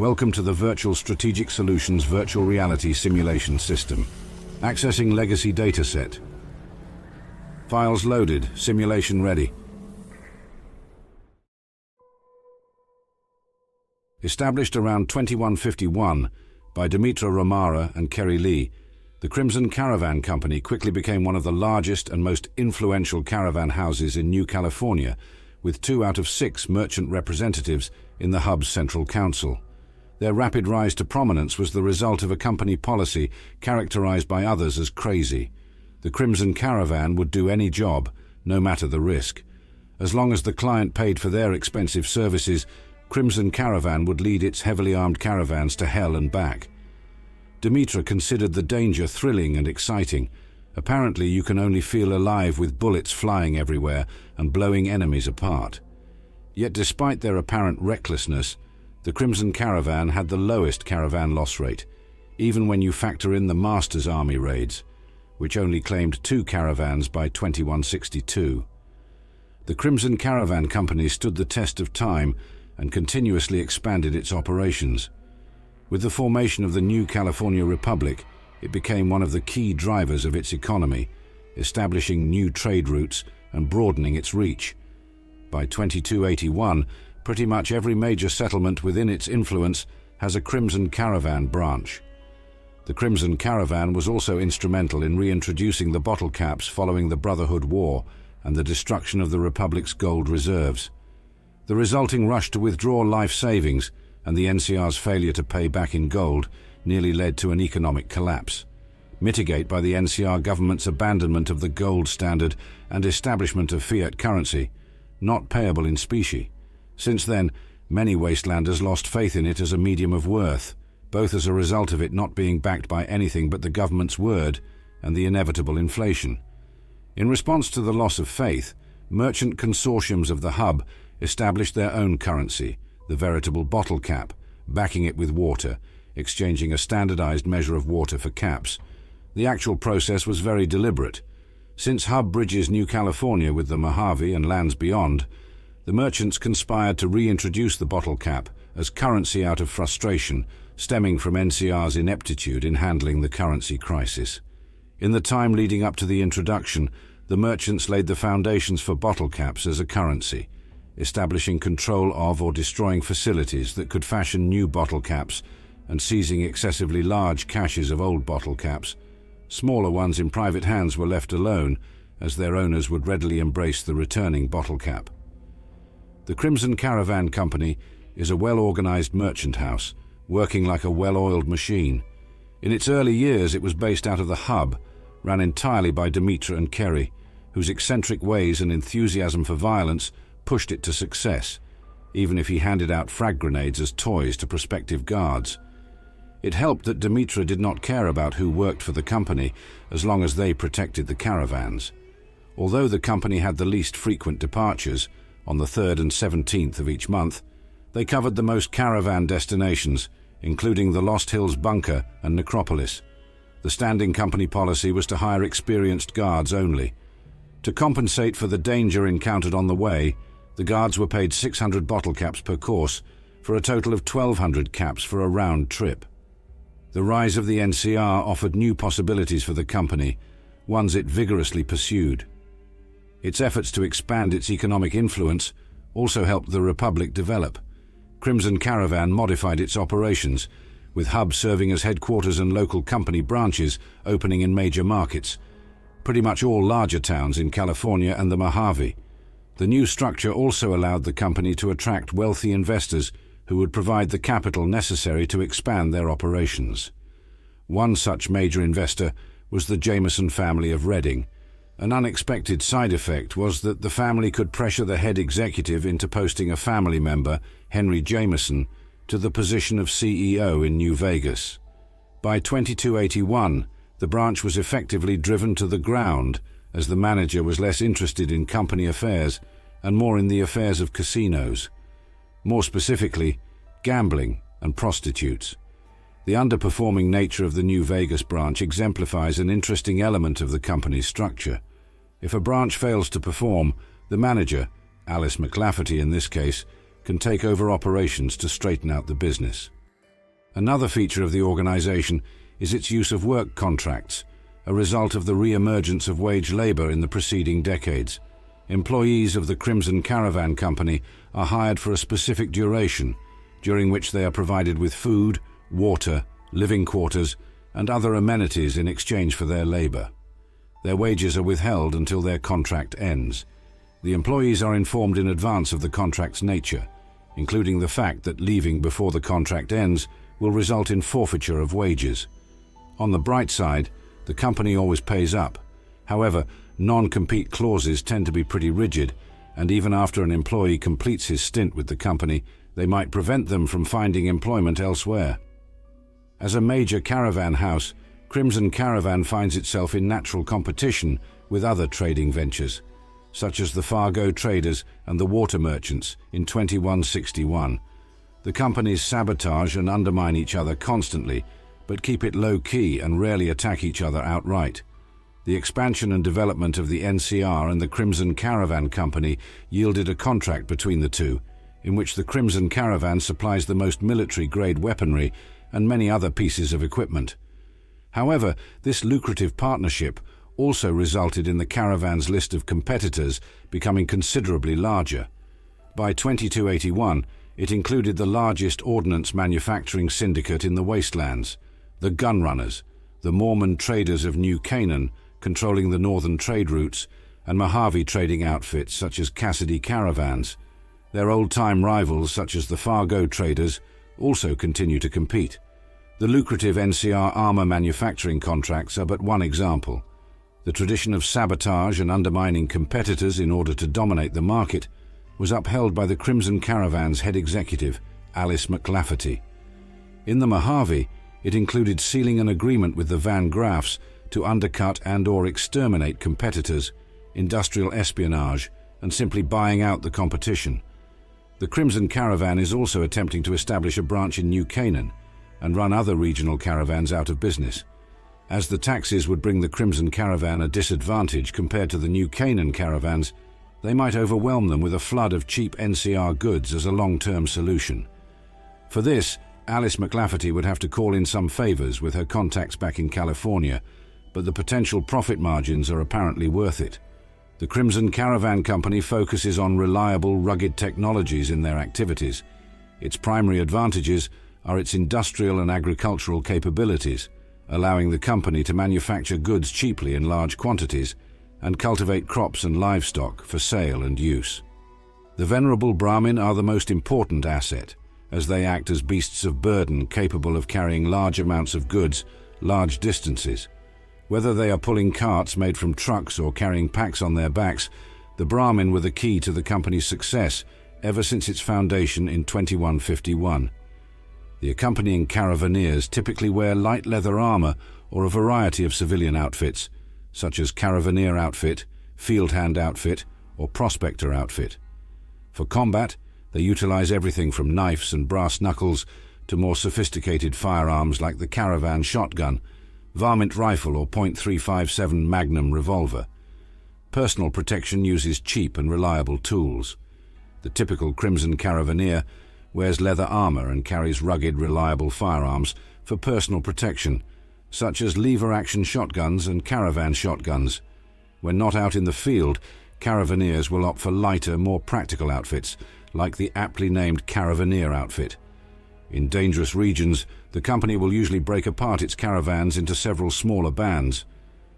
Welcome to the Virtual Strategic Solutions Virtual Reality Simulation System. Accessing legacy dataset. Files loaded, simulation ready. Established around 2151 by Dimitra Romara and Kerry Lee, the Crimson Caravan Company quickly became one of the largest and most influential caravan houses in New California, with 2 out of 6 merchant representatives in the hub's central council. Their rapid rise to prominence was the result of a company policy characterized by others as crazy. The Crimson Caravan would do any job, no matter the risk. As long as the client paid for their expensive services, Crimson Caravan would lead its heavily armed caravans to hell and back. Dimitra considered the danger thrilling and exciting. Apparently, you can only feel alive with bullets flying everywhere and blowing enemies apart. Yet despite their apparent recklessness, the Crimson Caravan had the lowest caravan loss rate, even when you factor in the Masters Army raids, which only claimed 2 caravans by 2162. The Crimson Caravan Company stood the test of time and continuously expanded its operations. With the formation of the new California Republic, it became one of the key drivers of its economy, establishing new trade routes and broadening its reach. By 2281, pretty much every major settlement within its influence has a Crimson Caravan branch. The Crimson Caravan was also instrumental in reintroducing the bottle caps following the Brotherhood War and the destruction of the Republic's gold reserves. The resulting rush to withdraw life savings and the NCR's failure to pay back in gold nearly led to an economic collapse, mitigated by the NCR government's abandonment of the gold standard and establishment of fiat currency, not payable in specie. Since then, many Wastelanders lost faith in it as a medium of worth, both as a result of it not being backed by anything but the government's word and the inevitable inflation. In response to the loss of faith, merchant consortiums of the hub established their own currency, the veritable bottle cap, backing it with water, exchanging a standardized measure of water for caps. The actual process was very deliberate. Since Hub bridges New California with the Mojave and lands beyond, the merchants conspired to reintroduce the bottle cap as currency out of frustration, stemming from NCR's ineptitude in handling the currency crisis. In the time leading up to the introduction, the merchants laid the foundations for bottle caps as a currency, establishing control of or destroying facilities that could fashion new bottle caps and seizing excessively large caches of old bottle caps. Smaller ones in private hands were left alone, as their owners would readily embrace the returning bottle cap. The Crimson Caravan Company is a well-organized merchant house, working like a well-oiled machine. In its early years, it was based out of the hub, ran entirely by Dimitra and Kerry, whose eccentric ways and enthusiasm for violence pushed it to success, even if he handed out frag grenades as toys to prospective guards. It helped that Dimitra did not care about who worked for the company, as long as they protected the caravans. Although the company had the least frequent departures, on the 3rd and 17th of each month, they covered the most caravan destinations, including the Lost Hills Bunker and Necropolis. The standing company policy was to hire experienced guards only. To compensate for the danger encountered on the way, the guards were paid 600 bottle caps per course, for a total of 1,200 caps for a round trip. The rise of the NCR offered new possibilities for the company, ones it vigorously pursued. Its efforts to expand its economic influence also helped the Republic develop. Crimson Caravan modified its operations, with hubs serving as headquarters and local company branches opening in major markets, pretty much all larger towns in California and the Mojave. The new structure also allowed the company to attract wealthy investors who would provide the capital necessary to expand their operations. One such major investor was the Jameson family of Redding. An unexpected side effect was that the family could pressure the head executive into posting a family member, Henry Jameson, to the position of CEO in New Vegas. By 2281, the branch was effectively driven to the ground, as the manager was less interested in company affairs and more in the affairs of casinos. More specifically, gambling and prostitutes. The underperforming nature of the New Vegas branch exemplifies an interesting element of the company's structure. If a branch fails to perform, the manager, Alice McLafferty in this case, can take over operations to straighten out the business. Another feature of the organization is its use of work contracts, a result of the re-emergence of wage labor in the preceding decades. Employees of the Crimson Caravan Company are hired for a specific duration, during which they are provided with food, water, living quarters, and other amenities in exchange for their labor. Their wages are withheld until their contract ends. The employees are informed in advance of the contract's nature, including the fact that leaving before the contract ends will result in forfeiture of wages. On the bright side, the company always pays up. However, non-compete clauses tend to be pretty rigid, and even after an employee completes his stint with the company, they might prevent them from finding employment elsewhere. As a major caravan house, Crimson Caravan finds itself in natural competition with other trading ventures, such as the Fargo traders and the water merchants in 2161. The companies sabotage and undermine each other constantly, but keep it low-key and rarely attack each other outright. The expansion and development of the NCR and the Crimson Caravan Company yielded a contract between the two, in which the Crimson Caravan supplies the most military-grade weaponry and many other pieces of equipment. However, this lucrative partnership also resulted in the caravan's list of competitors becoming considerably larger. By 2281, it included the largest ordnance manufacturing syndicate in the wastelands, the Gunrunners, the Mormon traders of New Canaan, controlling the northern trade routes, and Mojave trading outfits such as Cassidy Caravans. Their old-time rivals such as the Fargo traders also continue to compete. The lucrative NCR armor manufacturing contracts are but one example. The tradition of sabotage and undermining competitors in order to dominate the market was upheld by the Crimson Caravan's head executive, Alice McLafferty. In the Mojave, it included sealing an agreement with the Van Graffs to undercut and/or exterminate competitors, industrial espionage, and simply buying out the competition. The Crimson Caravan is also attempting to establish a branch in New Canaan and run other regional caravans out of business. As the taxes would bring the Crimson Caravan a disadvantage compared to the New Canaan caravans, they might overwhelm them with a flood of cheap NCR goods as a long-term solution. For this, Alice McLafferty would have to call in some favors with her contacts back in California, but the potential profit margins are apparently worth it. The Crimson Caravan Company focuses on reliable, rugged technologies in their activities. Its primary advantages are its industrial and agricultural capabilities, allowing the company to manufacture goods cheaply in large quantities and cultivate crops and livestock for sale and use. The venerable Brahmin are the most important asset, as they act as beasts of burden capable of carrying large amounts of goods large distances. Whether they are pulling carts made from trucks or carrying packs on their backs, the Brahmin were the key to the company's success ever since its foundation in 2151. The accompanying caravaneers typically wear light leather armor or a variety of civilian outfits, such as caravaneer outfit, field hand outfit, or prospector outfit. For combat, they utilize everything from knives and brass knuckles to more sophisticated firearms like the caravan shotgun, varmint rifle or .357 Magnum revolver. Personal protection uses cheap and reliable tools. The typical Crimson Caravaneer wears leather armor and carries rugged, reliable firearms for personal protection, such as lever-action shotguns and caravan shotguns. When not out in the field, caravaneers will opt for lighter, more practical outfits, like the aptly named caravaneer outfit. In dangerous regions, the company will usually break apart its caravans into several smaller bands.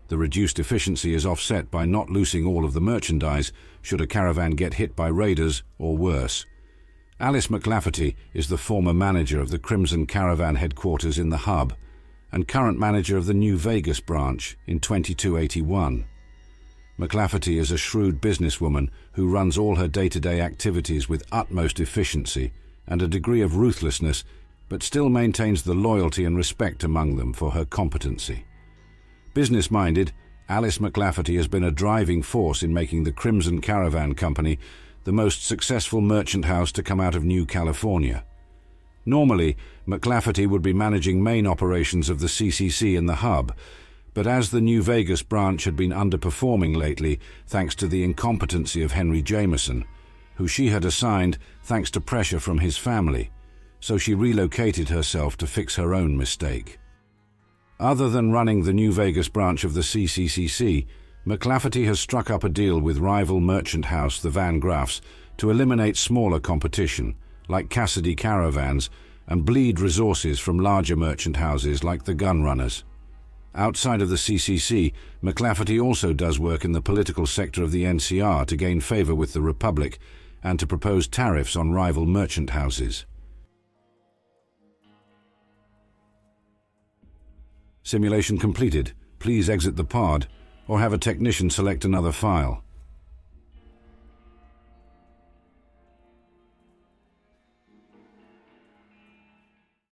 The reduced efficiency is offset by not losing all of the merchandise should a caravan get hit by raiders or worse. Alice McLafferty is the former manager of the Crimson Caravan headquarters in the Hub and current manager of the New Vegas branch in 2281. McLafferty is a shrewd businesswoman who runs all her day-to-day activities with utmost efficiency and a degree of ruthlessness, but still maintains the loyalty and respect among them for her competency. Business-minded, Alice McLafferty has been a driving force in making the Crimson Caravan Company the most successful merchant house to come out of New California. Normally, McLafferty would be managing main operations of the CCC in the Hub, but as the New Vegas branch had been underperforming lately thanks to the incompetency of Henry Jameson, who she had assigned thanks to pressure from his family, so she relocated herself to fix her own mistake. Other than running the New Vegas branch of the CCCC, McLafferty has struck up a deal with rival merchant house the Van Graffs to eliminate smaller competition, like Cassidy Caravans, and bleed resources from larger merchant houses like the Gun Runners. Outside of the CCC, McLafferty also does work in the political sector of the NCR to gain favor with the Republic and to propose tariffs on rival merchant houses. Simulation completed. Please exit the pod or have a technician select another file.